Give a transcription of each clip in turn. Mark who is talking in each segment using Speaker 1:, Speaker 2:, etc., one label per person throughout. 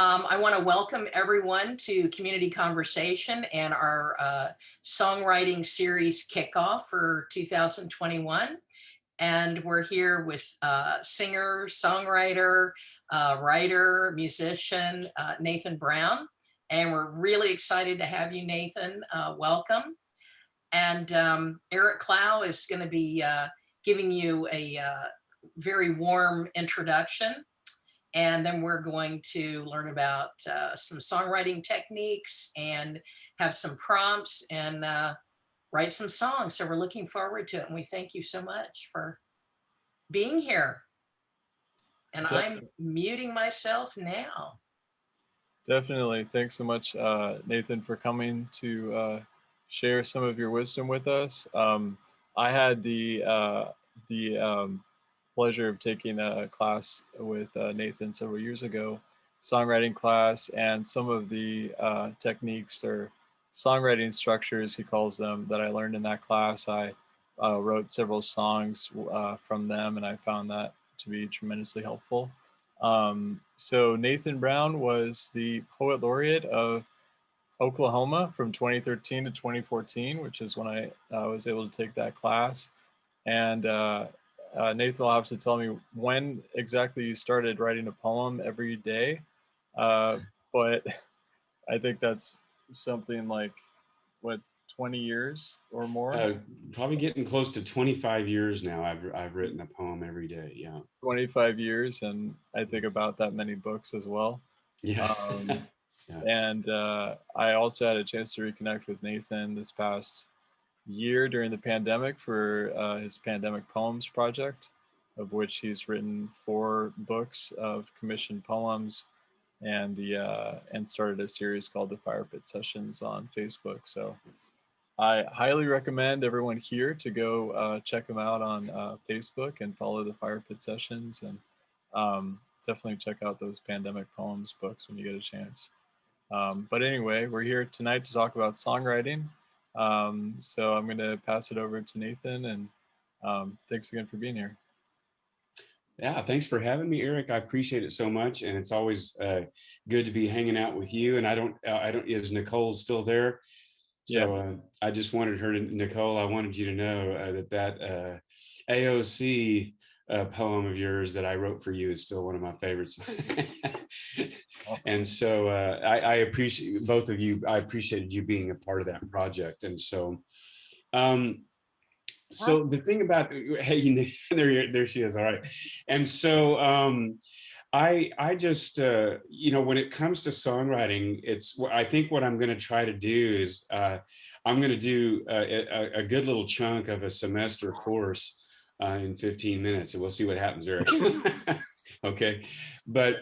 Speaker 1: I want to welcome everyone to Community Conversation and our songwriting series kickoff for 2021. And we're here with singer, songwriter, writer, musician, Nathan Brown. And we're really excited to have you, Nathan. Welcome. And Eric Clow is going to be giving you a very warm introduction. And then we're going to learn about some songwriting techniques and have some prompts and write some songs. So we're looking forward to it. And we thank you so much for being here. And I'm muting myself now.
Speaker 2: Definitely. Thanks so much, Nathan, for coming to share some of your wisdom with us. I had the pleasure of taking a class with Nathan several years ago, songwriting class, and some of the techniques or songwriting structures, he calls them, that I learned in that class. I wrote several songs from them, and I found that to be tremendously helpful. So Nathan Brown was the poet laureate of Oklahoma from 2013 to 2014, which is when I was able to take that class. And Nathan will have to tell me when exactly you started writing a poem every day. But I think that's something like, what, 20 years or more?
Speaker 3: Probably getting close to 25 years now. I've written a poem every day. Yeah.
Speaker 2: 25 years, and I think about that many books as well.
Speaker 3: Yeah.
Speaker 2: Yeah. And I also had a chance to reconnect with Nathan this past year during the pandemic for his Pandemic Poems project, of which he's written 4 books of commissioned poems, and started a series called the Fire Pit Sessions on Facebook. So I highly recommend everyone here to go check him out on Facebook and follow the Fire Pit Sessions, and definitely check out those Pandemic Poems books when you get a chance. But anyway, we're here tonight to talk about songwriting. So I'm going to pass it over to Nathan, and thanks again for being here.
Speaker 3: Yeah, thanks for having me, Eric. I appreciate it so much, and it's always good to be hanging out with you. And I don't. Is Nicole still there? So
Speaker 2: Yeah.
Speaker 3: I just wanted her to, Nicole, I wanted you to know that AOC poem of yours that I wrote for you is still one of my favorites. And so I appreciate both of you. I appreciated you being a part of that project. And so, so the thing about, hey, there she is. All right. And so I just, when it comes to songwriting, I think what I'm going to try to do is I'm going to do a good little chunk of a semester course in 15 minutes, and we'll see what happens, Eric. Okay. But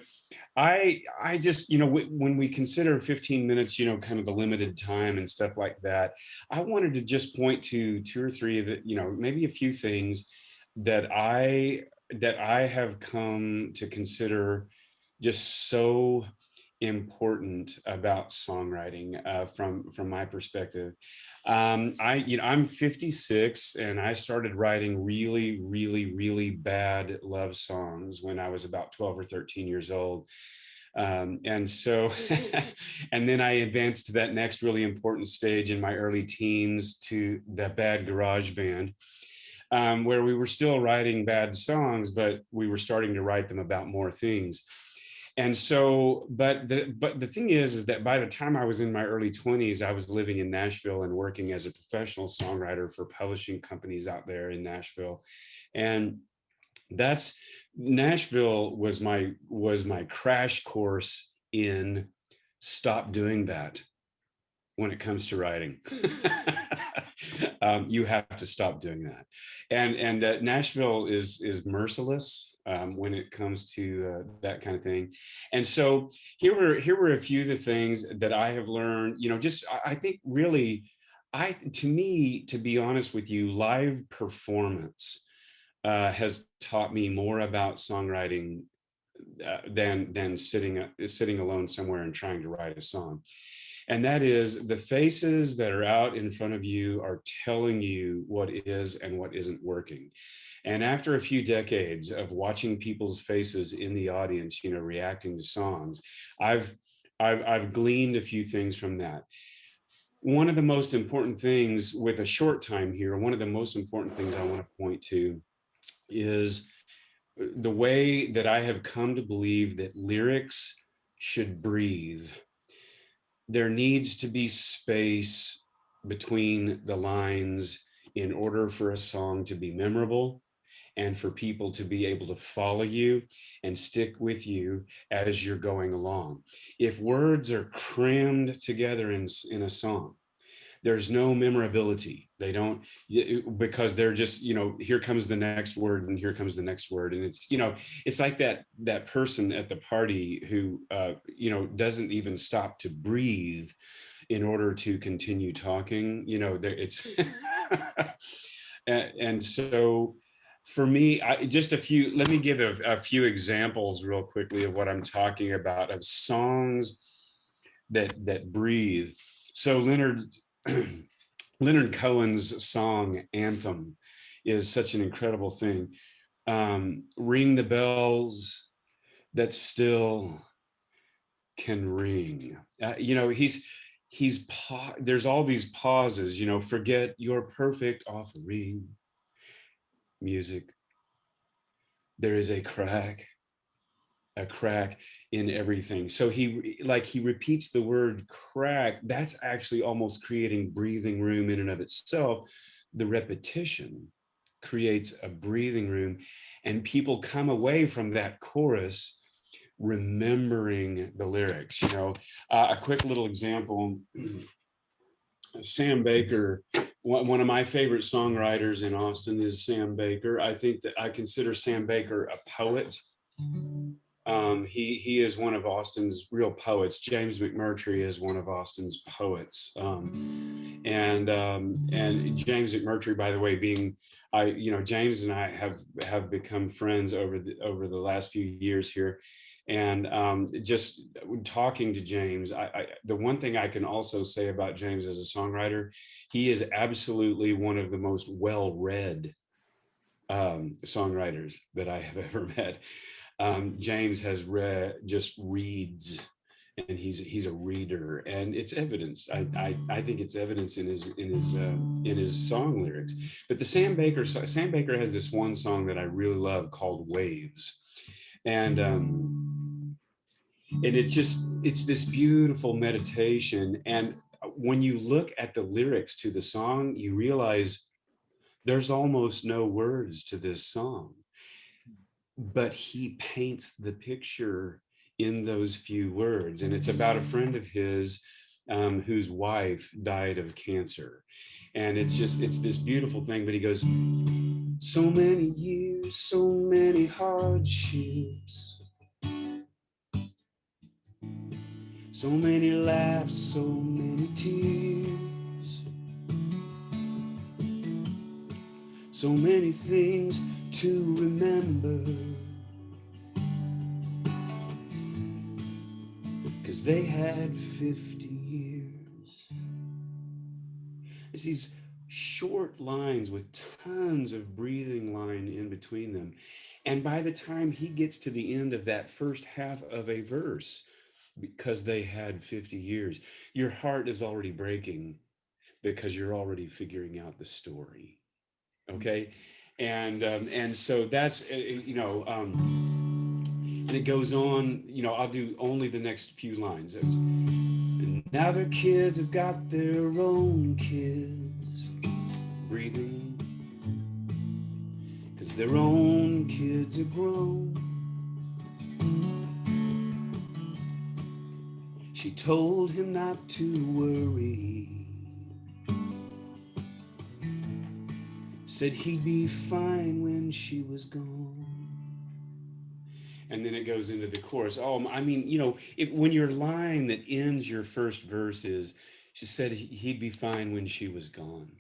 Speaker 3: I just, when we consider 15 minutes, kind of the limited time and stuff like that, I wanted to just point to 2 or 3 that, maybe a few things that I have come to consider just so important about songwriting from my perspective. I'm 56, and I started writing really, really, really bad love songs when I was about 12 or 13 years old. And so, and then I advanced to that next really important stage in my early teens to the bad garage band. Where we were still writing bad songs, but we were starting to write them about more things. And so, but the thing is that by the time I was in my early 20s, I was living in Nashville and working as a professional songwriter for publishing companies out there in Nashville. And Nashville was my crash course in stop doing that when it comes to writing. You have to stop doing that. And Nashville is merciless when it comes to that kind of thing. And so here were a few of the things that I have learned, I think really, to me, to be honest with you, live performance has taught me more about songwriting than sitting alone somewhere and trying to write a song. And that is, the faces that are out in front of you are telling you what is and what isn't working. And after a few decades of watching people's faces in the audience, you know, reacting to songs, I've gleaned a few things from that. One of the most important things, with a short time here, one of the most important things I want to point to is the way that I have come to believe that lyrics should breathe. There needs to be space between the lines in order for a song to be memorable and for people to be able to follow you and stick with you as you're going along. If words are crammed together in a song, there's no memorability. They don't, because they're just, you know, here comes the next word and here comes the next word. And it's, you know, it's like that person at the party who, you know, doesn't even stop to breathe in order to continue talking, you know, there it's, and so for me, just a few, let me give a few examples real quickly of what I'm talking about, of songs that breathe. So Leonard Cohen's song Anthem is such an incredible thing. Ring the bells that still can ring. You know, there's all these pauses, you know, forget your perfect offering, music. There is a crack in everything. So he repeats the word crack. That's actually almost creating breathing room in and of itself. The repetition creates a breathing room, and people come away from that chorus remembering the lyrics. You know, a quick little example. Sam Baker, one of my favorite songwriters in Austin is Sam Baker. I think that I consider Sam Baker a poet. He is one of Austin's real poets. James McMurtry is one of Austin's poets, and James McMurtry, by the way, being James and I have become friends over the last few years here, and just talking to James, the one thing I can also say about James as a songwriter, he is absolutely one of the most well-read songwriters that I have ever met. James just reads, and he's a reader, and it's evidence. I think it's evidence in his song lyrics. But Sam Baker has this one song that I really love called Waves, and it's this beautiful meditation. And when you look at the lyrics to the song, you realize there's almost no words to this song, but he paints the picture in those few words. And it's about a friend of his whose wife died of cancer. And it's this beautiful thing. But he goes, so many years, so many hardships, so many laughs, so many tears, so many things to remember, because they had 50 years. It's these short lines with tons of breathing line in between them. And by the time he gets to the end of that first half of a verse, because they had 50 years, your heart is already breaking because you're already figuring out the story. Okay. And so that's, and it goes on, I'll do only the next few lines. And now their kids have got their own kids, breathing, because their own kids are grown. She told him not to worry, said he'd be fine when she was gone. And then it goes into the chorus. Oh, I mean, when your line that ends your first verse is, she said he'd be fine when she was gone.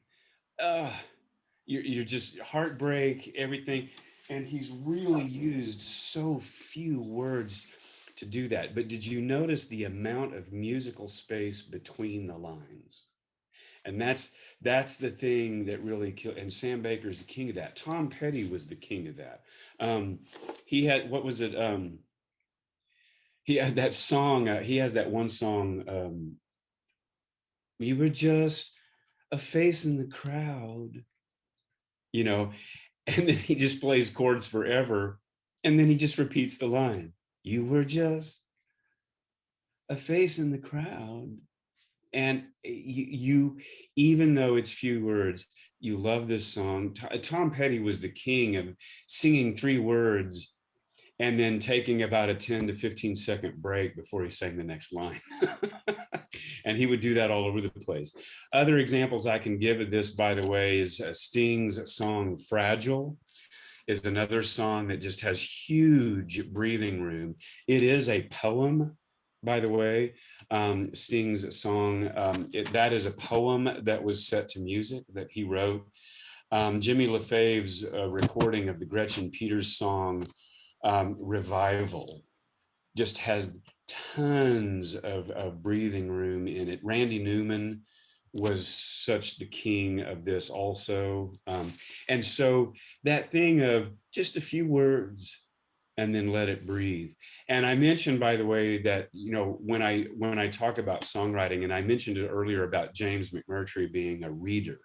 Speaker 3: You're just heartbreak, everything. And he's really used so few words to do that. But did you notice the amount of musical space between the lines? And that's the thing that really killed. And Sam Baker's the king of that. Tom Petty was the king of that. He had, what was it? He had that song. He has that one song. You were just a face in the crowd, you know, and then he just plays chords forever, and then he just repeats the line. You were just a face in the crowd. And you, even though it's few words, you love this song. Tom Petty was the king of singing 3 words and then taking about a 10 to 15-second break before he sang the next line. And he would do that all over the place. Other examples I can give of this, by the way, is Sting's song Fragile is another song that just has huge breathing room. It is a poem, by the way. Sting's song, that is a poem that was set to music that he wrote. Jimmy LaFave's recording of the Gretchen Peters song, Revival, just has tons of breathing room in it. Randy Newman was such the king of this also. And so that thing of just a few words and then let it breathe. And I mentioned, by the way, that, you know, when I talk about songwriting, and I mentioned it earlier about James McMurtry being a reader,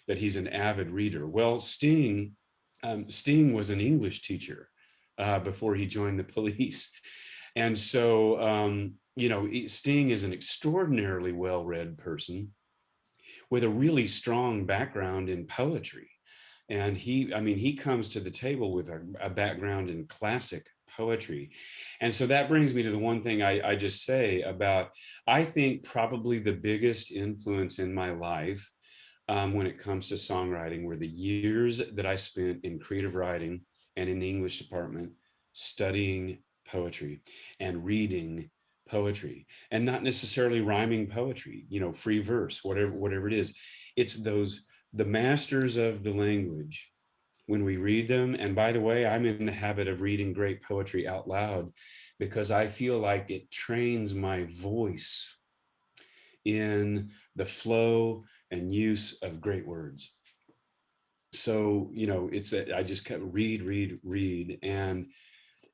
Speaker 3: that he's an avid reader. Well, Sting was an English teacher before he joined the Police. And so, you know, Sting is an extraordinarily well-read person with a really strong background in poetry. And he comes to the table with a background in classic poetry. And so that brings me to the one thing I just say about, I think probably the biggest influence in my life when it comes to songwriting were the years that I spent in creative writing and in the English department studying poetry and reading poetry, and not necessarily rhyming poetry, you know, free verse, whatever it is. It's the masters of the language, when we read them. And by the way, I'm in the habit of reading great poetry out loud because I feel like it trains my voice in the flow and use of great words. So, you know, I just kept read.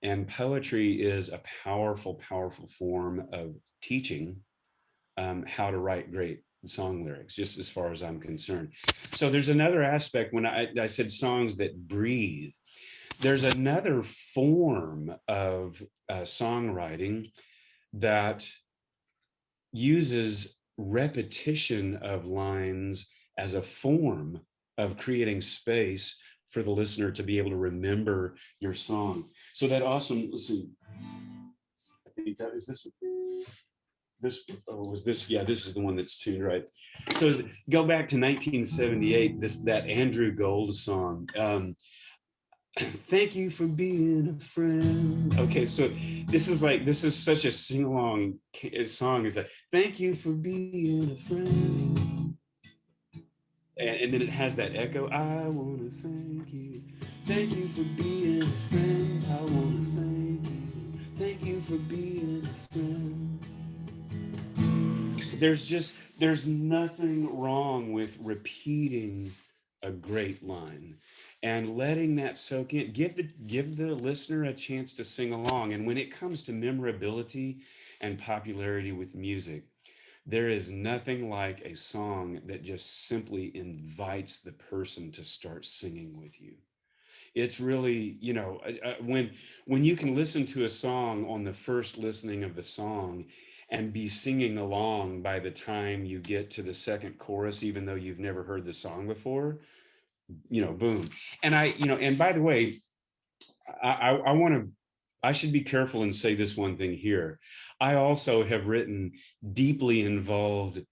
Speaker 3: And poetry is a powerful form of teaching how to write great song lyrics, just as far as I'm concerned. So there's another aspect when I said songs that breathe. There's another form of songwriting that uses repetition of lines as a form of creating space for the listener to be able to remember your song. So that awesome, let's see, I think that is this was this, yeah, this is the one that's tuned right. So go back to 1978, that Andrew Gold song, thank you for being a friend. Okay, so this is such a sing-along song. Is that thank you for being a friend, and then it has that echo. I want to thank you for being a friend. I want to thank you for being a friend. There's nothing wrong with repeating a great line and letting that soak in. Give the listener a chance to sing along. And when it comes to memorability and popularity with music, there is nothing like a song that just simply invites the person to start singing with you. It's really, you know, when you can listen to a song on the first listening of the song and be singing along by the time you get to the second chorus, even though you've never heard the song before, you know, boom. And and by the way, I should be careful and say this one thing here. I also have written deeply involved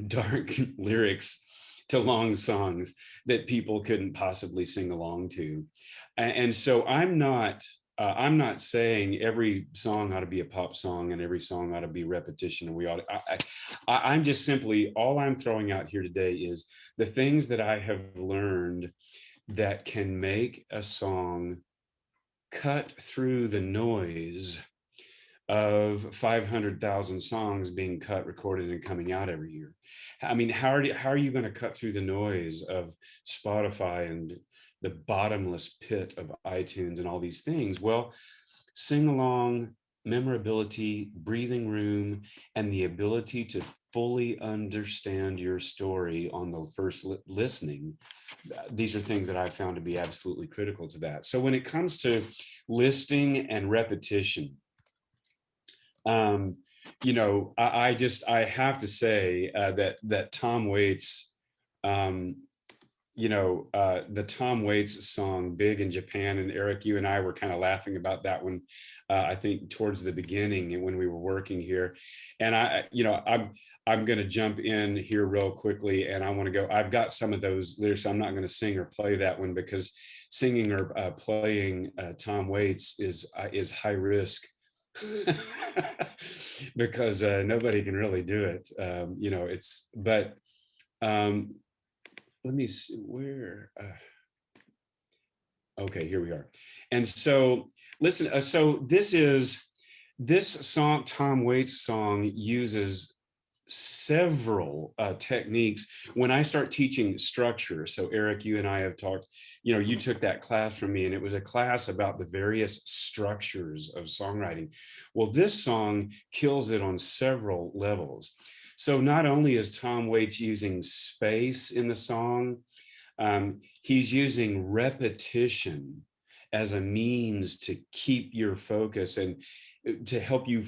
Speaker 3: dark lyrics to long songs that people couldn't possibly sing along to. And so I'm not saying every song ought to be a pop song and every song ought to be repetition and we ought to, I'm just simply, all I'm throwing out here today is the things that I have learned that can make a song cut through the noise of 500,000 songs being cut, recorded, and coming out every year. I mean, how are you going to cut through the noise of Spotify and the bottomless pit of iTunes and all these things? Well, sing along, memorability, breathing room, and the ability to fully understand your story on the first listening. These are things that I've found to be absolutely critical to that. So when it comes to listing and repetition, you know, I have to say that Tom Waits, you know, the Tom Waits song "Big in Japan," and Eric, you and I were kind of laughing about that one. I think towards the beginning and when we were working here, and you know, I'm going to jump in here real quickly, and I want to go. I've got some of those lyrics. I'm not going to sing or play that one because singing or playing Tom Waits is high risk. Because nobody can really do it. You know, it's, but let me see where, okay, here we are. And so listen, so this song, Tom Waits song, uses several techniques when I start teaching structure. So Eric, you and I have talked, you know, you took that class from me, and it was a class about the various structures of songwriting. Well, this song kills it on several levels. So not only is Tom Waits using space in the song, he's using repetition as a means to keep your focus and to help you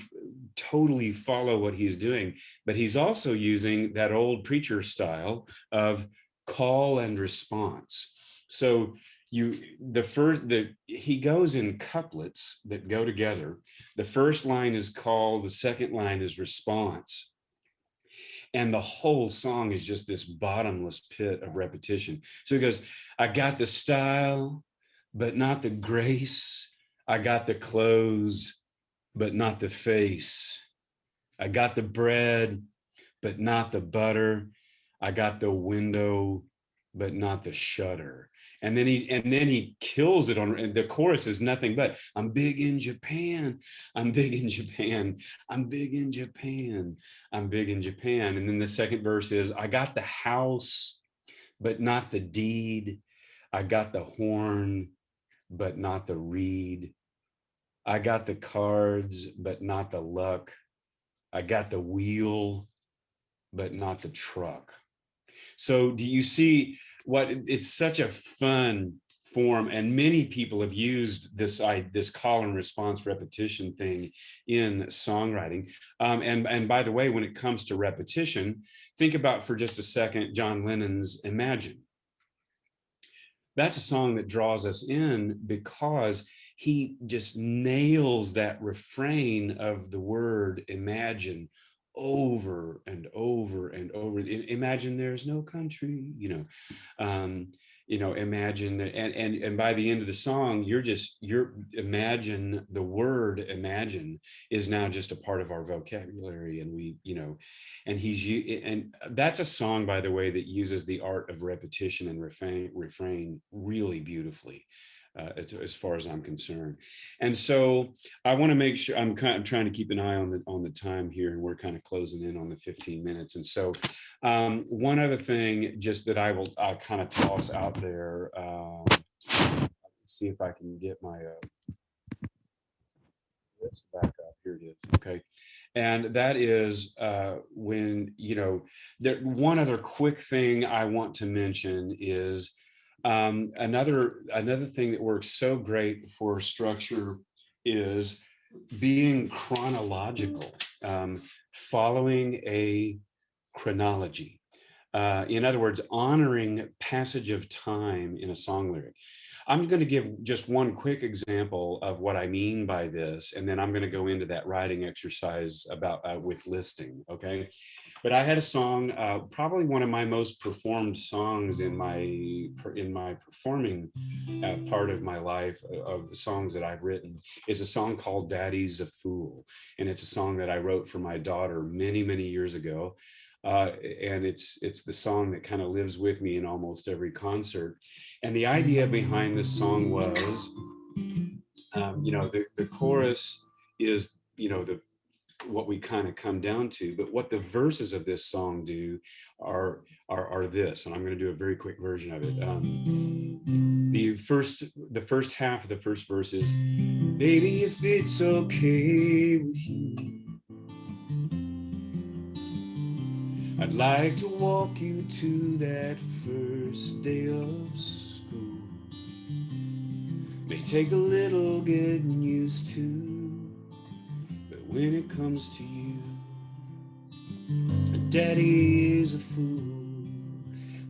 Speaker 3: totally follow what he's doing. But he's also using that old preacher style of call and response. So he goes in couplets that go together. The first line is call, the second line is response. And the whole song is just this bottomless pit of repetition. So he goes, I got the style, but not the grace. I got the clothes, but not the face. I got the bread, but not the butter. I got the window, but not the shutter. And then he kills it on, and the chorus is nothing but, I'm big in Japan, I'm big in Japan, I'm big in Japan, I'm big in Japan. And then the second verse is, I got the house, but not the deed. I got the horn, but not the reed. I got the cards, but not the luck. I got the wheel, but not the truck. So do you see what, it's such a fun form, and many people have used this call and response repetition thing in songwriting. And by the way, when it comes to repetition, think about for just a second John Lennon's Imagine. That's a song that draws us in because he just nails that refrain of the word imagine over and over and over. Imagine there's no country, you know, imagine that, and by the end of the song, you're imagine, the word imagine is now just a part of our vocabulary, and we, you know, and that's a song, by the way, that uses the art of repetition and refrain really beautifully. As far as I'm concerned. And so I want to make sure, I'm trying to keep an eye on the time here, and we're kind of closing in on the 15 minutes. And so one other thing just that I'll kind of toss out there, see if I can get my let's back up. Here it is. Okay. And that is when, you know, one other quick thing I want to mention is another thing that works so great for structure is being chronological, following a chronology. In other words, honoring passage of time in a song lyric. I'm going to give just one quick example of what I mean by this, and then I'm going to go into that writing exercise about with listing. Okay, but I had a song, probably one of my most performed songs in my performing part of my life, of the songs that I've written, is a song called "Daddy's a Fool," and it's a song that I wrote for my daughter many years ago. And it's the song that kind of lives with me in almost every concert. And the idea behind this song was, you know, the chorus is you know, what we kind of come down to. But what the verses of this song do are this, and I'm going to do a very quick version of it. The first half of the first verse is, baby, if it's okay with you, I'd like to walk you to that first day of school. May take a little getting used to, but when it comes to you, daddy is a fool.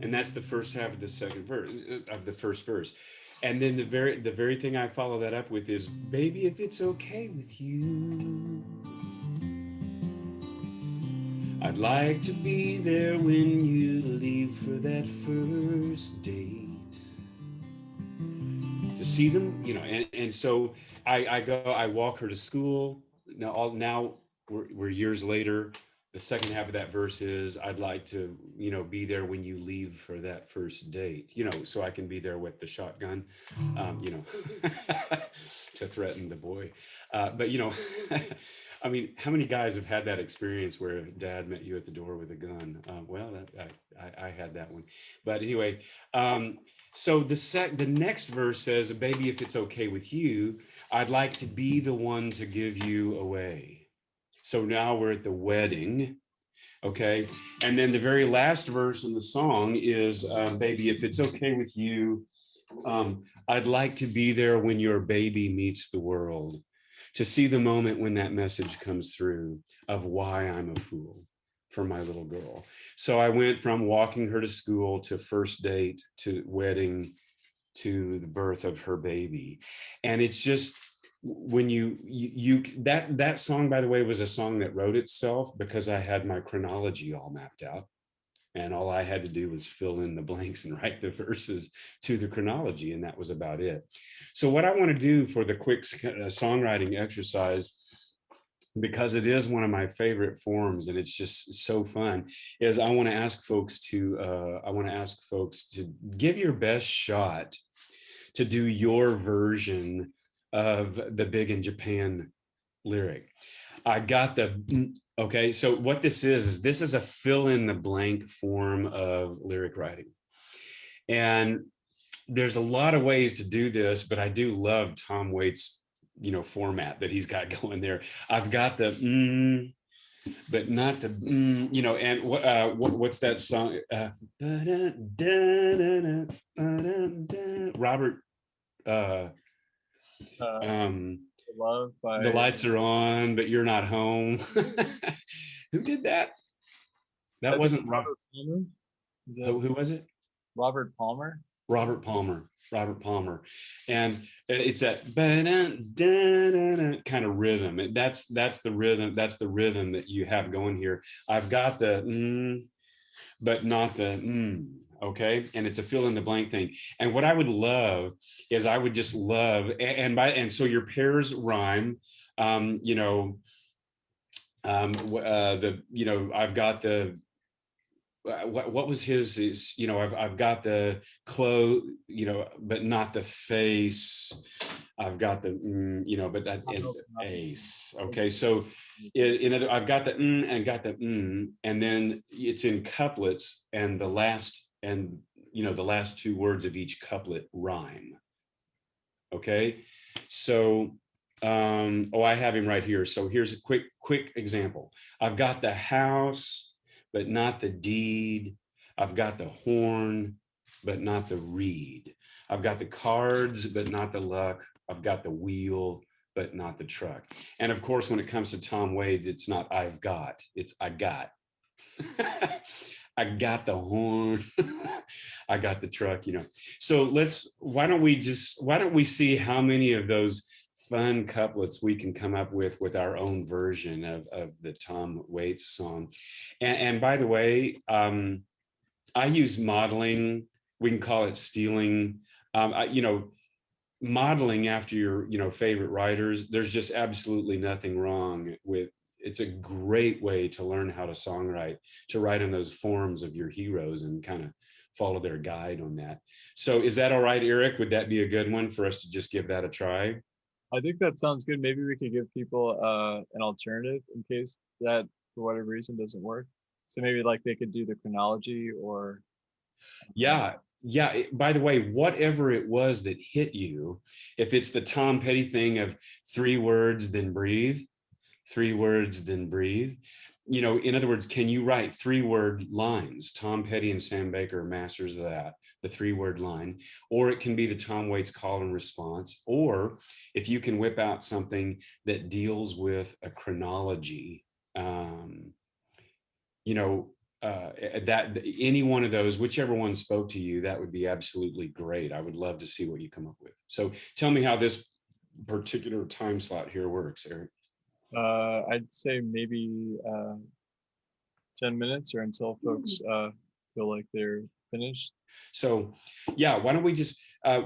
Speaker 3: And that's the first half of the second verse, of the first verse. And then the very thing I follow that up with is, baby, if it's okay with you, I'd like to be there when you leave for that first date. To see them, you know, and so I walk her to school. Now we're years later. The second half of that verse is, I'd like to, you know, be there when you leave for that first date, you know, so I can be there with the shotgun, you know, to threaten the boy. But, you know, I mean, how many guys have had that experience where dad met you at the door with a gun? Well, I had that one. But anyway, so the next verse says, baby, if it's okay with you, I'd like to be the one to give you away. So now we're at the wedding, okay? And then the very last verse in the song is, baby, if it's okay with you, I'd like to be there when your baby meets the world, to see the moment when that message comes through of why I'm a fool for my little girl. So I went from walking her to school to first date to wedding to the birth of her baby. And it's just, when that song, by the way, was a song that wrote itself because I had my chronology all mapped out, and all I had to do was fill in the blanks and write the verses to the chronology, and that was about it. So what I want to do for the quick songwriting exercise, because it is one of my favorite forms and it's just so fun, is I want to ask folks to give your best shot to do your version of the Big in Japan lyric. I got okay, so what this is a fill in the blank form of lyric writing. And there's a lot of ways to do this, but I do love Tom Waits, you know, format that he's got going there. I've got the but not the you know, and what's that song? Robert
Speaker 2: Love by
Speaker 3: the lights are on, but you're not home. Who did that? That wasn't
Speaker 2: Robert Palmer.
Speaker 3: who was it?
Speaker 2: Robert Palmer.
Speaker 3: Robert Palmer. Robert Palmer. And it's that kind of rhythm. That's the rhythm. That's the rhythm that you have going here. I've got the but not the okay, and it's a fill in the blank thing. And what I would love is, I would just love, and so your pairs rhyme, you know, you know, I've got the what was his is, you know, I've got the clothes, you know, but not the face. I've got the you know, but that ace. Okay, so in other, I've got the and got the and then it's in couplets, and the last, and you know, the last two words of each couplet rhyme. Okay, so I have him right here. So here's a quick example. I've got the house, but not the deed. I've got the horn, but not the reed. I've got the cards, but not the luck. I've got the wheel, but not the truck. And of course, when it comes to Tom Waits, it's not I've got, it's I got. I got the horn. I got the truck, you know. So why don't we see how many of those fun couplets we can come up with our own version of the Tom Waits song. And by the way, I use modeling. We can call it stealing. You know, modeling after your, you know, favorite writers. There's just absolutely nothing wrong with. It's a great way to learn how to songwrite, to write in those forms of your heroes and kind of follow their guide on that. So is that all right, Eric? Would that be a good one for us to just give that a try?
Speaker 2: I think that sounds good. Maybe we could give people an alternative in case that for whatever reason doesn't work. So maybe like they could do the chronology or
Speaker 3: Yeah. Yeah. By the way, whatever it was that hit you, if it's the Tom Petty thing of 3 words, then breathe, 3 words, then breathe. You know, in other words, can you write 3-word lines? Tom Petty and Sam Baker are masters of that, the 3-word line. Or it can be the Tom Waits call and response. Or if you can whip out something that deals with a chronology, you know, that any one of those, whichever one spoke to you, that would be absolutely great. I would love to see what you come up with. So tell me how this particular time slot here works, Eric.
Speaker 2: I'd say maybe 10 minutes or until folks feel like they're finished.
Speaker 3: So yeah, why don't we just,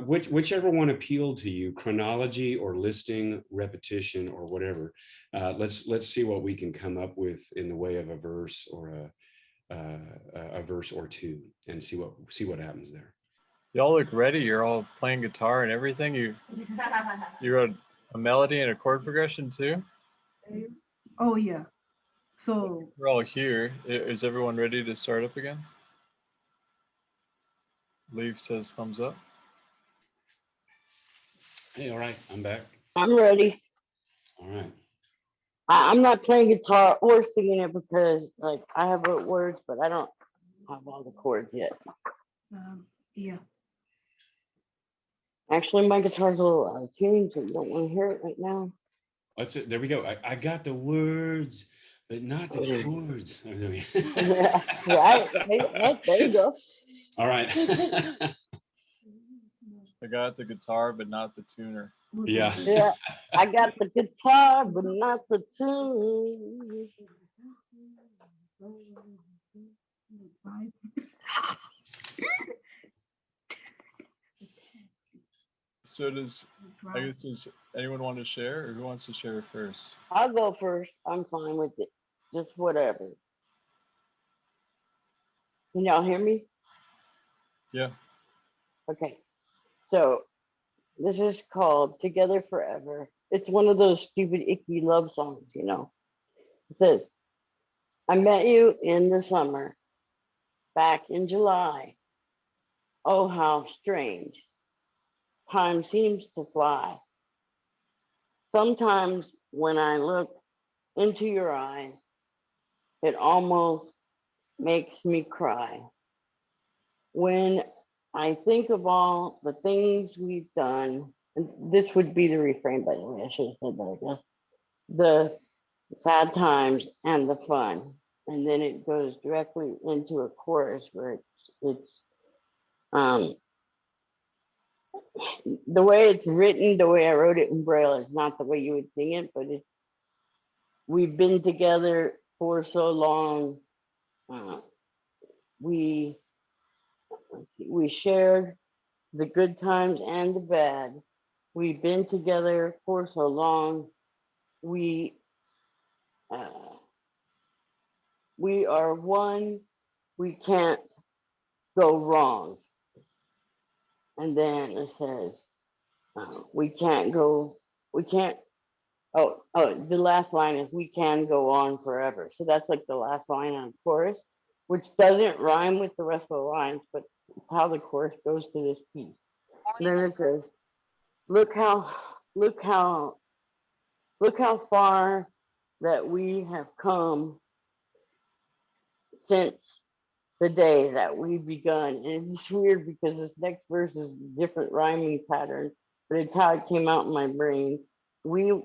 Speaker 3: whichever one appealed to you, chronology or listing, repetition, or whatever, let's see what we can come up with in the way of a verse or a verse or two, and see what happens there.
Speaker 2: Y'all look ready. You're all playing guitar and everything. You wrote a melody and a chord progression too?
Speaker 4: Oh yeah. So
Speaker 2: We're all here. Is everyone ready to start up again? Leaf says thumbs up.
Speaker 3: Hey, all right, I'm back.
Speaker 5: I'm ready.
Speaker 3: All right.
Speaker 5: I'm not playing guitar or singing it because, like, I have wrote words, but I don't have all the chords yet.
Speaker 4: yeah.
Speaker 5: Actually, my guitar's a little out of tune, so you don't want to hear it right now.
Speaker 3: That's it. There we go. I got the words, but not the chords.
Speaker 5: Yeah, right. There you go.
Speaker 3: All right.
Speaker 2: I got the guitar, but not the tuner.
Speaker 3: Yeah.
Speaker 5: Yeah, I got the guitar, but not the tune.
Speaker 2: So does anyone want to share, or who wants to share first?
Speaker 5: I'll go first. I'm fine with it. Just whatever. Can y'all hear me?
Speaker 2: Yeah.
Speaker 5: Okay. So this is called Together Forever. It's one of those stupid, icky love songs, you know. It says, I met you in the summer, back in July. Oh, how strange. Time seems to fly. Sometimes when I look into your eyes, it almost makes me cry. When I think of all the things we've done, and this would be the refrain, by the way, I should have said that, I guess. The sad times and the fun. And then it goes directly into a chorus where it's the way it's written, the way I wrote it in Braille is not the way you would sing it, but we've been together for so long. We shared the good times and the bad. We've been together for so long. We are one. We can't go wrong. And then it says, we can't. The last line is we can go on forever. So that's like the last line on chorus, which doesn't rhyme with the rest of the lines, but it's how the chorus goes to this piece. And then it says, look how far that we have come since the day that we've begun. And it's weird because this next verse is a different rhyming pattern, but it's how it came out in my brain. We've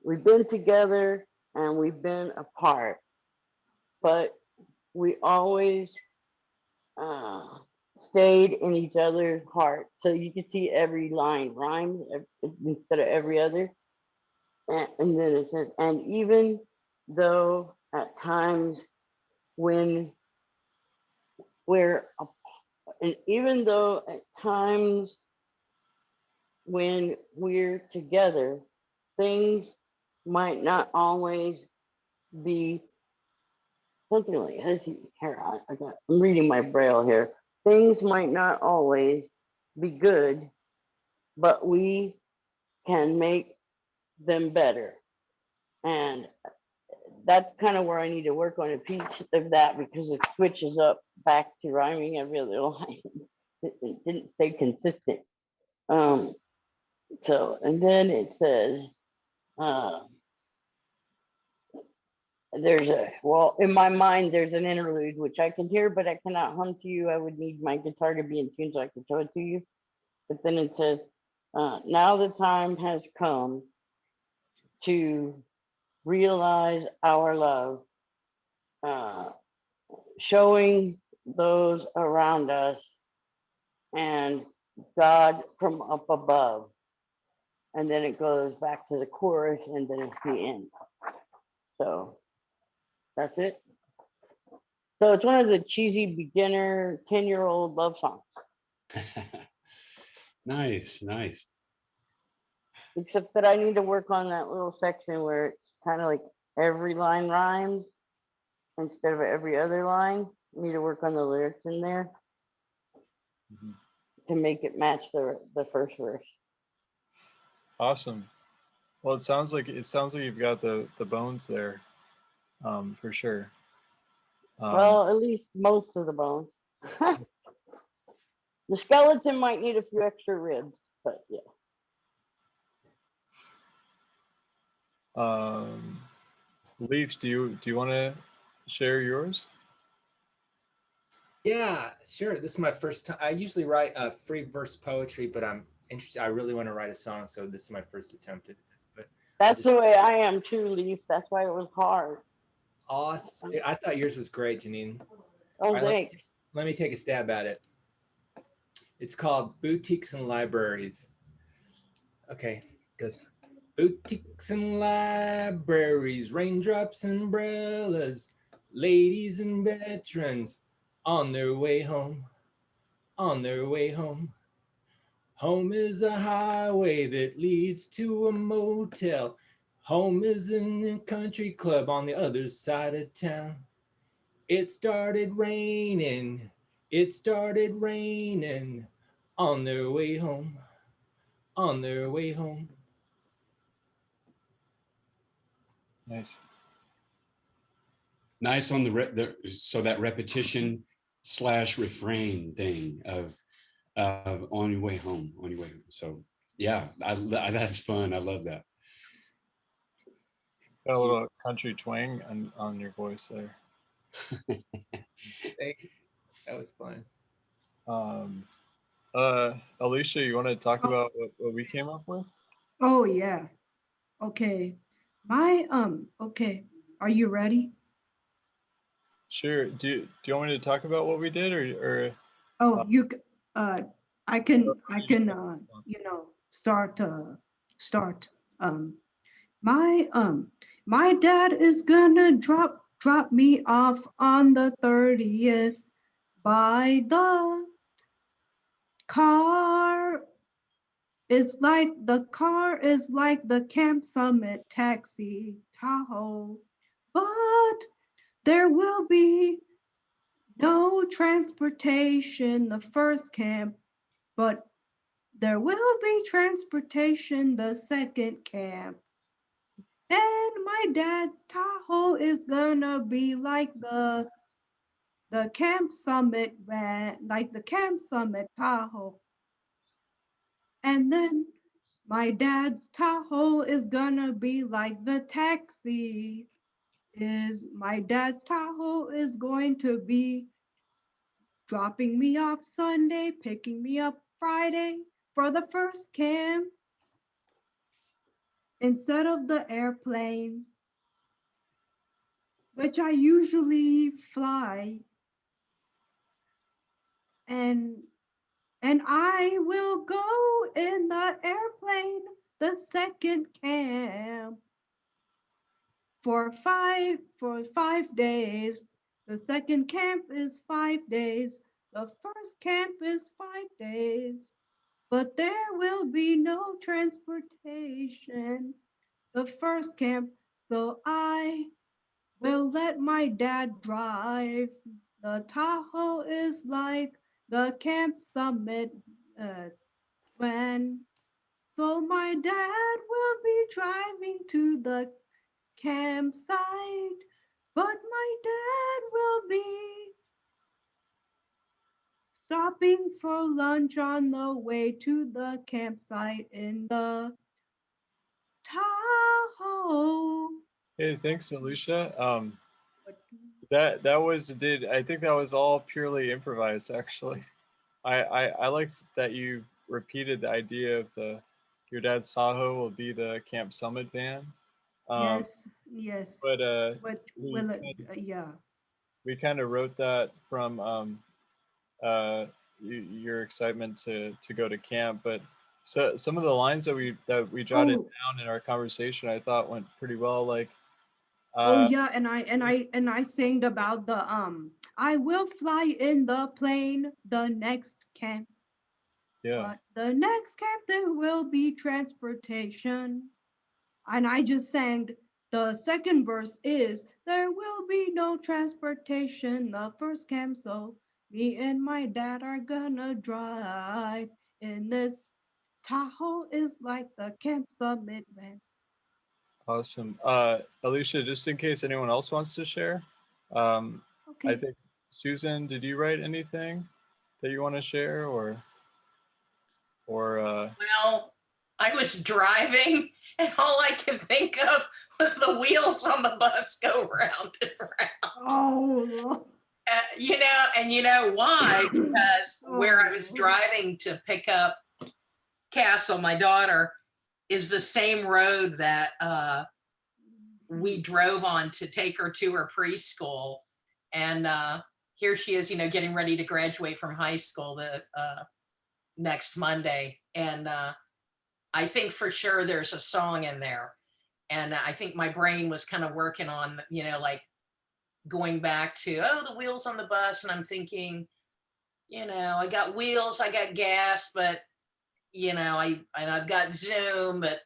Speaker 5: been together and we've been apart, but we always stayed in each other's heart. So you can see every line rhymes instead of every other. And then it says, and even though at times when even though at times when we're together, things might not always be something like this. Here, I'm reading my Braille here. Things might not always be good, but we can make them better. And that's kind of where I need to work on a piece of that because it switches up back to rhyming every other line. It didn't stay consistent. So, and then it says, uh, well, in my mind, there's an interlude, which I can hear, but I cannot hum to you. I would need my guitar to be in tune so I can show it to you. But then it says, now the time has come to realize our love, showing those around us and God from up above. And then it goes back to the chorus and then it's the end. So that's it. So it's one of the cheesy beginner 10-year-old love songs.
Speaker 3: Nice, nice.
Speaker 5: Except that I need to work on that little section where it's kind of like every line rhymes instead of every other line. I need to work on the lyrics in there to make it match the first verse.
Speaker 2: Awesome. Well, it sounds like you've got the bones there, for sure.
Speaker 5: Well, at least most of the bones. The skeleton might need a few extra ribs, but yeah.
Speaker 2: Leaf, do you want to share yours?
Speaker 6: Yeah, sure. This is my first time. I usually write free verse poetry, but I'm interested. I really want to write a song, so this is my first attempt at it. But
Speaker 5: That's the way I am too, Leaf. That's why it was hard.
Speaker 6: awesome. I thought yours was great, Janine.
Speaker 5: Oh,
Speaker 6: All right,
Speaker 5: thanks.
Speaker 6: let me take a stab at it. It's called Boutiques and Libraries. Okay, it goes. Boutiques and libraries, raindrops and umbrellas, ladies and veterans on their way home, on their way home. Home is a highway that leads to a motel. Home is in a country club on the other side of town. It started raining, on their way home, on their way home.
Speaker 2: Nice.
Speaker 3: Nice on the so that repetition / refrain thing of on your way home, on your way home. So yeah, that's fun. I love that.
Speaker 2: Got a little country twang on your voice there.
Speaker 6: Thanks. That was fun.
Speaker 2: Alicia, you want to talk about what we came up with?
Speaker 4: Oh yeah. Okay. Okay. Are you ready?
Speaker 2: Sure. Do you want me to talk about what we did, or
Speaker 4: Oh, I can start start. My my dad is gonna drop me off on the 30th by the car. The car is like the Camp Summit taxi Tahoe, but there will be no transportation the first camp, but there will be transportation the second camp. And my dad's Tahoe is gonna be like the Camp Summit van, like the Camp Summit Tahoe. And then my dad's Tahoe is gonna be like the taxi. My dad's Tahoe is going to be dropping me off Sunday, picking me up Friday for the first camp instead of the airplane, which I usually fly. And I will go in the airplane the second camp for 5 days. The second camp is 5 days. The first camp is 5 days. But there will be no transportation the first camp, so I will let my dad drive. The Tahoe is like the Camp Summit van. So my dad will be driving to the campsite, but my dad will be stopping for lunch on the way to the campsite in the Tahoe.
Speaker 2: Hey, thanks, Alicia. I think that was all purely improvised, actually. I liked that you repeated the idea of your dad's Tahoe will be the Camp Summit van.
Speaker 4: Yes, yes.
Speaker 2: But
Speaker 4: But
Speaker 2: we
Speaker 4: will it? Yeah.
Speaker 2: we kind of wrote that from uh, your excitement to go to camp. But so some of the lines that we jotted
Speaker 4: Oh,
Speaker 2: down in our conversation, I thought went pretty well. Like,
Speaker 4: oh
Speaker 2: uh,
Speaker 4: yeah. And I sang about the I will fly in the plane the next camp,
Speaker 2: yeah,
Speaker 4: but the next camp there will be transportation. And I just sang the second verse is there will be no transportation the first camp, so me and my dad are gonna drive in this Tahoe is like the Camp Summit van.
Speaker 2: awesome. Alicia, just in case anyone else wants to share, I
Speaker 4: Okay.
Speaker 2: think Susan, did you write anything that you want to share, or
Speaker 1: Well, I was driving and all I could think of was the wheels on the bus go round and round.
Speaker 4: Oh,
Speaker 1: And you know why? Because where I was
Speaker 4: oh,
Speaker 1: driving to pick up Castle, my daughter, is the same road that we drove on to take her to her preschool. And here she is, getting ready to graduate from high school the next Monday. And I think for sure there's a song in there. And I think my brain was kind of working on, like going back to, oh, the wheels on the bus. And I'm thinking, I got wheels, I got gas, but, I've got Zoom, but,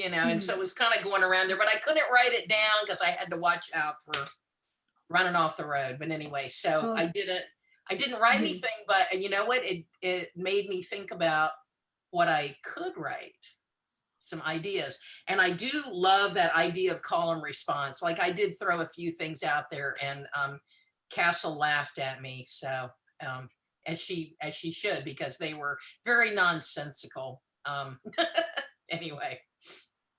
Speaker 1: and so it was kind of going around there, but I couldn't write it down because I had to watch out for running off the road. But anyway, so I didn't write anything, but you know what? It made me think about what I could write, some ideas. And I do love that idea of call and response. Like I did throw a few things out there and Castle laughed at me. So as she should, because they were very nonsensical. Anyway.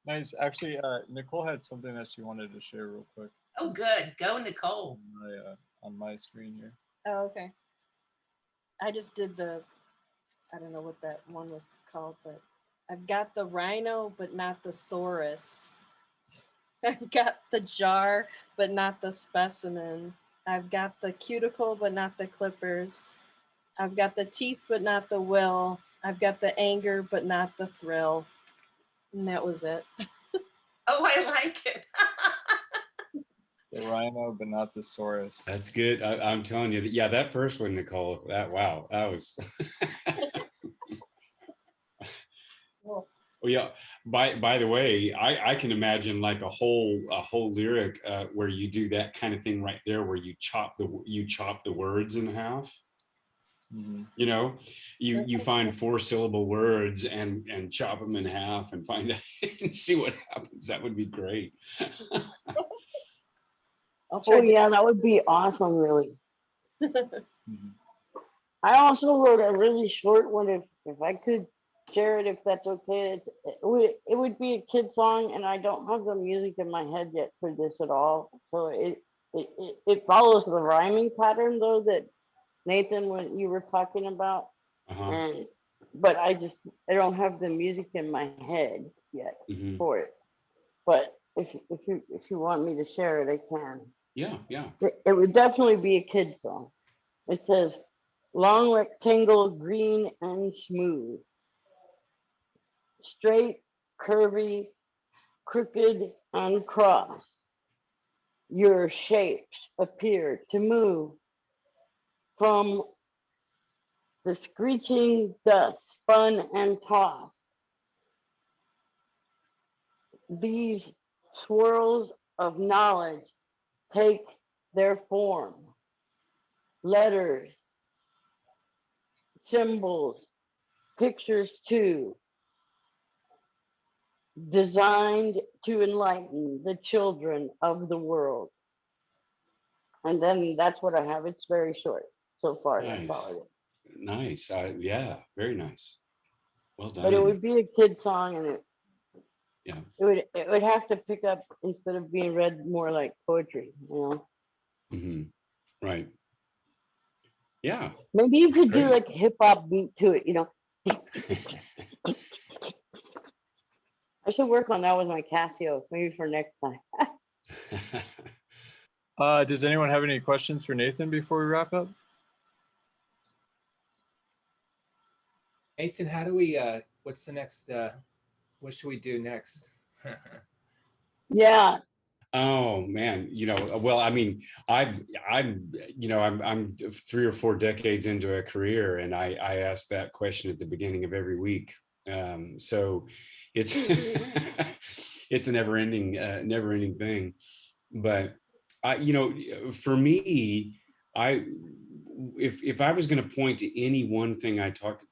Speaker 2: nice. Actually, Nicole had something that she wanted to share real quick.
Speaker 1: Oh, good. Go, Nicole.
Speaker 2: On my screen here.
Speaker 7: Oh, okay. I just did I don't know what that one was called, but I've got the rhino, but not the saurus. I've got the jar, but not the specimen. I've got the cuticle, but not the clippers. I've got the teeth, but not the will. I've got the anger, but not the thrill. And that was it.
Speaker 1: Oh, I like it.
Speaker 2: The rhino, but not the saurus.
Speaker 3: That's good. I'm telling you, yeah, that first one, Nicole, wow, that was.
Speaker 7: Well,
Speaker 3: Oh yeah. By the way, I can imagine like a whole lyric where you do that kind of thing right there, where you chop the words in half.
Speaker 2: Mm-hmm.
Speaker 3: You find 4-syllable words and chop them in half and find out and see what happens. That would be great.
Speaker 7: I'll try
Speaker 5: Oh
Speaker 7: to
Speaker 5: yeah, that would be awesome, really.
Speaker 2: Mm-hmm.
Speaker 5: I also wrote a really short one if I could share it, if that's okay. It would be a kid song, and I don't have the music in my head yet for this at all. So it follows the rhyming pattern though that Nathan, when you were talking about,
Speaker 3: Uh-huh.
Speaker 5: but I don't have the music in my head yet
Speaker 3: Mm-hmm.
Speaker 5: for it. But if you want me to share it, I can.
Speaker 3: Yeah.
Speaker 5: It would definitely be a kid song. It says, long rectangle, green and smooth, straight, curvy, crooked, and crossed. Your shapes appear to move from the screeching dust, spun and tossed. These swirls of knowledge take their form. Letters, symbols, pictures too. designed to enlighten the children of the world. And then that's what I have. It's very short so far. That's
Speaker 3: Nice.
Speaker 5: all it is.
Speaker 3: Nice. Yeah, very nice. Well
Speaker 5: But it
Speaker 3: done.
Speaker 5: would be a kid song, and
Speaker 3: Yeah.
Speaker 5: it would have to pick up instead of being read more like poetry, you know.
Speaker 3: Hmm. Right. Yeah.
Speaker 5: Maybe you could do
Speaker 3: Great.
Speaker 5: like a hip hop beat to it, you know. I should work on that with my Casio, maybe for next time.
Speaker 2: Does anyone have any questions for Nathan before we wrap up?
Speaker 6: Nathan, how do we, what's the next, what should we do next?
Speaker 5: Yeah.
Speaker 3: Oh man, well, I mean, I'm 3 or 4 decades into a career, and I ask that question at the beginning of every week. So it's it's a never-ending thing. But for me, if I was going to point to any one thing I talked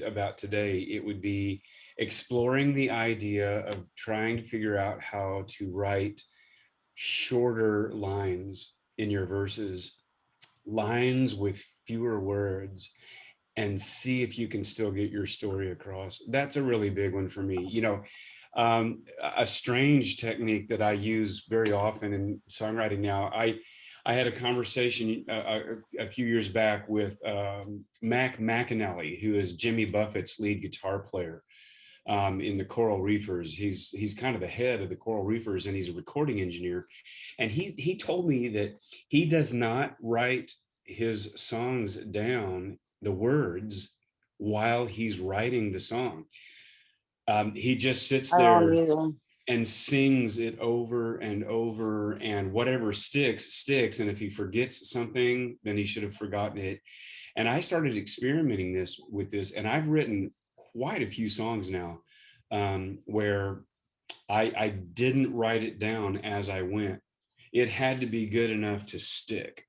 Speaker 3: about today, it would be exploring the idea of trying to figure out how to write shorter lines in your verses, lines with fewer words, and see if you can still get your story across. That's a really big one for me. A strange technique that I use very often in songwriting now. I had a conversation a few years back with Mac McAnally, who is Jimmy Buffett's lead guitar player in the Coral Reefers. He's kind of the head of the Coral Reefers, and he's a recording engineer. And he told me that he does not write his songs down, the words, while he's writing the song. He just sits
Speaker 5: I don't
Speaker 3: there
Speaker 5: either.
Speaker 3: and sings it over and over, and whatever sticks. And if he forgets something, then he should have forgotten it. And I started experimenting with this, and I've written quite a few songs now where I didn't write it down as I went. It had to be good enough to stick.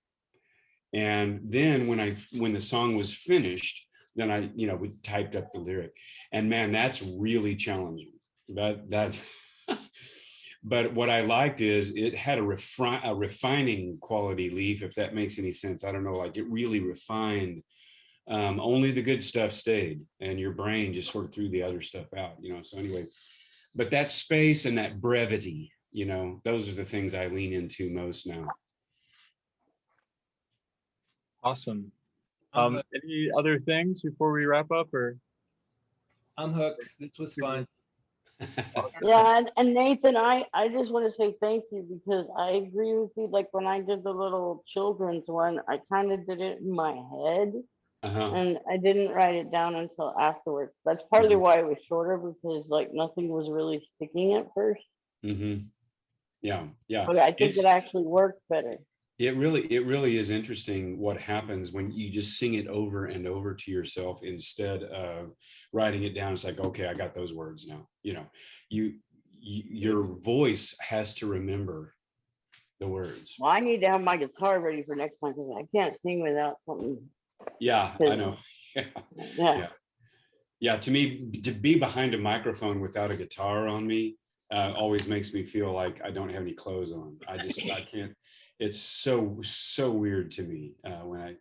Speaker 3: And then when the song was finished, then we typed up the lyric. And man, that's really challenging. That's but what I liked is it had a refining quality, Leaf, if that makes any sense. I don't know, like it really refined. Only the good stuff stayed, and your brain just sort of threw the other stuff out, so anyway, but that space and that brevity, those are the things I lean into most now.
Speaker 2: Awesome.
Speaker 6: I'm hooked.
Speaker 2: Any other things before we wrap up, or?
Speaker 6: I'm hooked. This was fun.
Speaker 5: Yeah, and Nathan, I just want to say thank you, because I agree with you. Like when I did the little children's one, I kind of did it in my head. And I didn't write it down until afterwards. That's partly why it was shorter, because like nothing was really sticking at first.
Speaker 3: Yeah.
Speaker 5: But I think it actually worked better.
Speaker 3: It really is interesting what happens when you just sing it over and over to yourself instead of writing it down. It's like, okay, I got those words now. Your voice has to remember the words.
Speaker 5: Well, I need to have my guitar ready for next time, because I can't sing without something.
Speaker 3: Yeah, I know. Yeah. To me, to be behind a microphone without a guitar on me always makes me feel like I don't have any clothes on. I can't. It's so weird to me when I.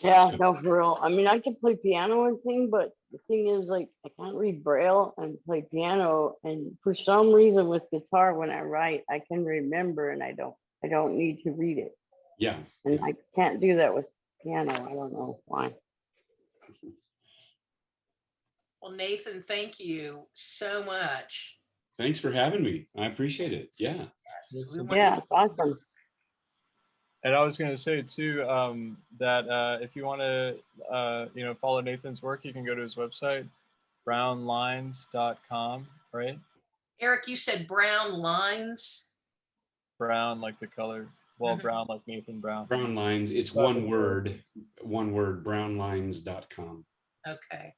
Speaker 5: Yeah, no, for real. I mean, I can play piano and sing, but the thing is, like, I can't read Braille and play piano. And for some reason, with guitar, when I write, I can remember, and I don't need to read it.
Speaker 3: Yeah.
Speaker 5: And I can't do that with piano. I don't know why.
Speaker 1: Well, Nathan, thank you so much.
Speaker 3: Thanks for having me. I appreciate it. Yeah.
Speaker 1: Yes,
Speaker 5: Yeah, it's awesome.
Speaker 2: And I was going to say too that if you want to follow Nathan's work, you can go to his website, brownlines.com, right?
Speaker 1: Eric, you said brown lines.
Speaker 2: Brown like the color. Well, brown like Nathan Brown.
Speaker 3: Brown Lines. It's one word, brownlines.com.
Speaker 1: Okay.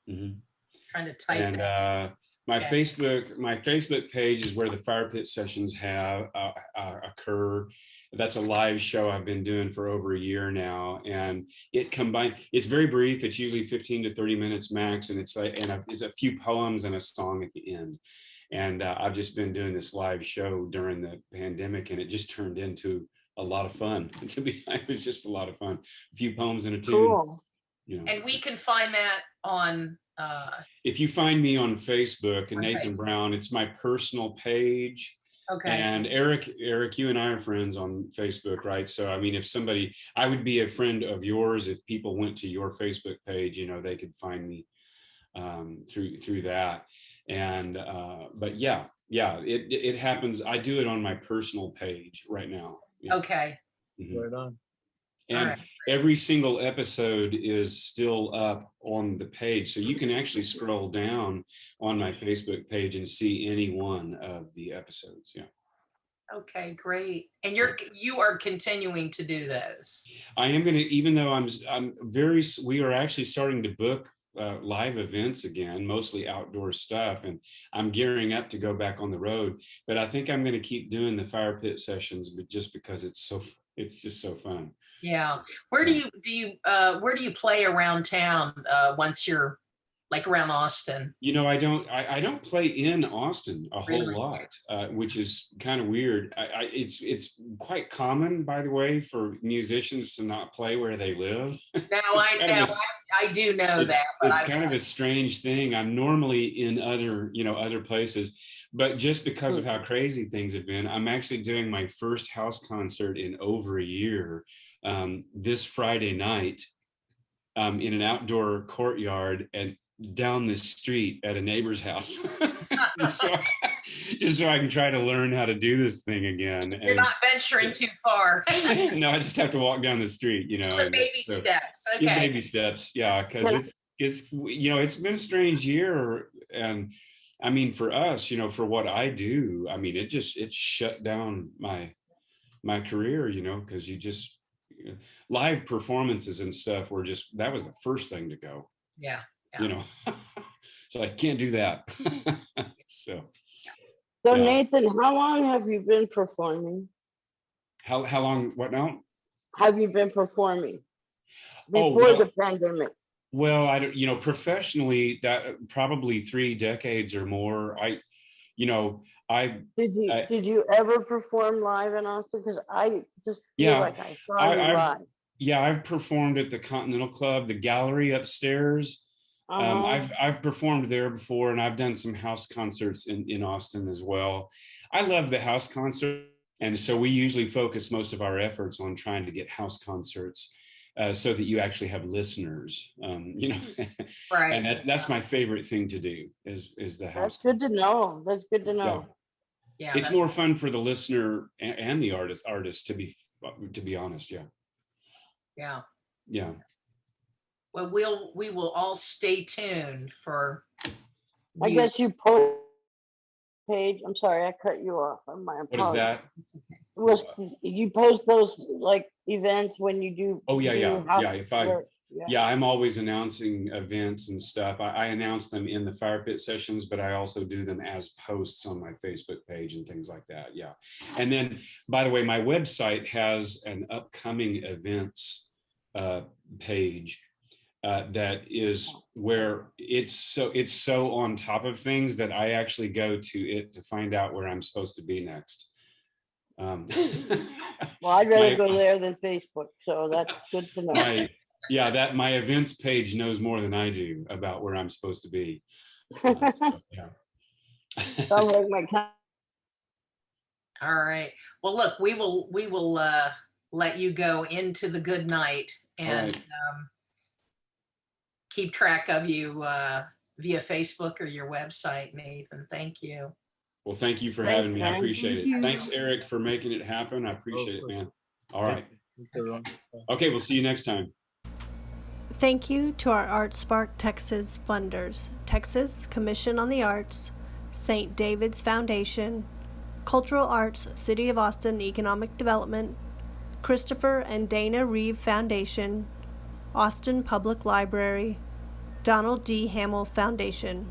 Speaker 3: Trying
Speaker 1: to type
Speaker 3: and my Facebook page is where the fire pit sessions occur. That's a live show I've been doing for over a year now, and it's very brief. It's usually 15 to 30 minutes max, and it's a few poems and a song at the end. And I've just been doing this live show during the pandemic, and it just turned into a lot of fun. It was just a lot of fun. A few poems and a tune.
Speaker 5: Cool.
Speaker 1: And we can find that on
Speaker 3: if you find me on Facebook, and
Speaker 1: on
Speaker 3: Nathan
Speaker 1: Facebook.
Speaker 3: Brown, it's my personal page.
Speaker 1: Okay.
Speaker 3: And Eric, you and I are friends on Facebook, right? So I mean, I would be a friend of yours if people went to your Facebook page. They could find me through that. And but yeah, it happens. I do it on my personal page right now. Yeah.
Speaker 1: Okay.
Speaker 3: Mhm.
Speaker 2: Right on.
Speaker 3: And
Speaker 1: right.
Speaker 3: every single episode is still up on the page. So you can actually scroll down on my Facebook page and see any one of the episodes. Yeah.
Speaker 1: Okay, great. And you are continuing to do those.
Speaker 3: I am going to, even though we are actually starting to book live events again, mostly outdoor stuff. And I'm gearing up to go back on the road, but I think I'm going to keep doing the fire pit sessions, but just because it's just so fun.
Speaker 1: Yeah. Where do you play around town once you're like around Austin?
Speaker 3: I don't play in Austin a whole
Speaker 1: Really?
Speaker 3: lot, which is kind of weird. It's quite common, by the way, for musicians to not play where they live.
Speaker 1: Now I do know that, but
Speaker 3: it's kind of a strange thing. I'm normally in other places, but just because of how crazy things have been, I'm actually doing my first house concert in over a year this Friday night in an outdoor courtyard and down the street at a neighbor's house. just so I can try to learn how to do this thing again.
Speaker 1: You're not venturing too far.
Speaker 3: No, I just have to walk down the street,
Speaker 1: The baby steps. Okay.
Speaker 3: Baby steps, yeah, because it's been a strange year, and I mean for us, for what I do, I mean it shut down my career, because live performances and stuff that was the first thing to go.
Speaker 1: Yeah.
Speaker 3: So I can't do that. So
Speaker 5: So
Speaker 3: yeah.
Speaker 5: Nathan, how long have you been performing?
Speaker 3: How long? What now?
Speaker 5: Have you been performing before
Speaker 3: well,
Speaker 5: the pandemic?
Speaker 3: Well, I don't. Professionally, that probably 3 decades or more.
Speaker 5: Did you ever perform live in Austin? Because I just feel like I saw you live.
Speaker 3: Yeah, I've performed at the Continental Club, the gallery upstairs. I've performed there before, and I've done some house concerts in Austin as well. I love the house concert, and so we usually focus most of our efforts on trying to get house concerts so that you actually have listeners.
Speaker 1: Right.
Speaker 3: And that's my favorite thing to do is the house.
Speaker 5: That's good to know. That's good to know.
Speaker 1: Yeah.
Speaker 3: It's more fun for the listener and the artist to be honest. Yeah.
Speaker 1: Yeah.
Speaker 3: Yeah.
Speaker 1: Well, we will all stay tuned for.
Speaker 5: I guess you post page. I'm sorry, I cut you off. My apologies.
Speaker 3: What is that?
Speaker 1: It's okay.
Speaker 5: Was you post those like events when you do?
Speaker 3: Oh yeah.
Speaker 5: Yeah.
Speaker 3: I'm always announcing events and stuff. I announce them in the fire pit sessions, but I also do them as posts on my Facebook page and things like that. Yeah. And then, by the way, my website has an upcoming events page that is where it's so on top of things that I actually go to it to find out where I'm supposed to be next.
Speaker 5: Well, I'd rather go there than Facebook, so that's good to know.
Speaker 3: My events page knows more than I do about where I'm supposed to be. Yeah.
Speaker 5: Sounds like my
Speaker 1: All right. Well, look, we will let you go into the good night and keep track of you via Facebook or your website, Nathan. Thank you.
Speaker 3: Well, thank you for having me. I appreciate
Speaker 4: Thank you.
Speaker 3: it. Thanks, Eric, for making it happen. I appreciate it, man. All right.
Speaker 2: Thanks, everyone.
Speaker 3: Okay, we'll see you next time.
Speaker 8: Thank you to our ArtSpark Texas funders, Texas Commission on the Arts, St. David's Foundation, Cultural Arts City of Austin Economic Development, Christopher and Dana Reeve Foundation, Austin Public Library, Donald D. Hamill Foundation.